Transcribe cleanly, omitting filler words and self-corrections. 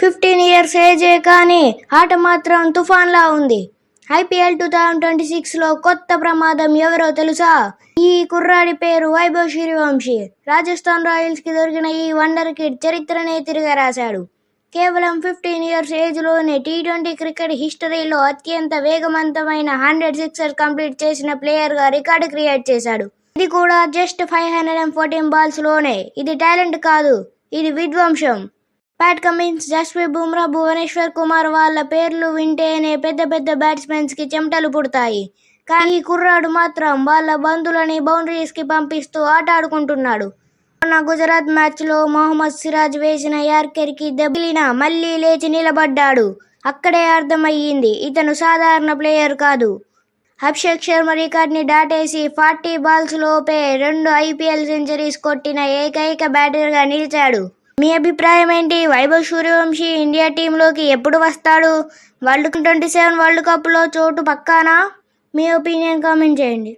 15 years ఏజే కానీ ఆట మాత్రం తుఫాన్లా ఉంది. ఐపీఎల్ 2026లో కొత్త ప్రమాదం ఎవరో తెలుసా? ఈ కుర్రాడి పేరు వైభవ్ సూర్యవంశీ. రాజస్థాన్ రాయల్స్ కి దొరికిన ఈ వండర్ కిడ్ చరిత్రనే తిరగరాశాడు. కేవలం 15 ఇయర్స్ ఏజ్లోనే టీ20 క్రికెట్ హిస్టరీలో అత్యంత వేగవంతమైన 100 సిక్సర్ కంప్లీట్ చేసిన ప్లేయర్గా రికార్డు క్రియేట్ చేశాడు. ఇది కూడా జస్ట్ 514 బాల్స్లోనే. ఇది టాలెంట్ కాదు, ఇది విధ్వంసం. ప్యాట్ కమిన్స్, జస్ప్రీత్ బుమ్రా, భువనేశ్వర్ కుమార్ వాళ్ళ పేర్లు వింటేనే పెద్ద పెద్ద బ్యాట్స్మెన్స్కి చెమటలు పుడతాయి. కానీ ఈ కుర్రాడు మాత్రం వాళ్ళ బంతులని బౌండరీస్కి పంపిస్తూ ఆటాడుకుంటున్నాడు. మొన్న గుజరాత్ మ్యాచ్లో మొహమ్మద్ సిరాజ్ వేసిన యార్కర్కి దెబ్బలినా మళ్లీ లేచి నిలబడ్డాడు. అక్కడే అర్థమయ్యింది ఇతను సాధారణ ప్లేయర్ కాదు. అభిషేక్ శర్మ రికార్డ్ని దాటేసి 40 బాల్స్ లోపే 2 ఐపీఎల్ సెంచరీస్ కొట్టిన ఏకైక బ్యాటర్గా నిలిచాడు. మీ అభిప్రాయం ఏంటి? వైభవ్ సూర్యవంశీ ఇండియా టీంలోకి ఎప్పుడు వస్తాడు? వరల్డ్ 27 వరల్డ్ కప్లో చోటు పక్కానా? మీ ఒపీనియన్ కామెంట్ చేయండి.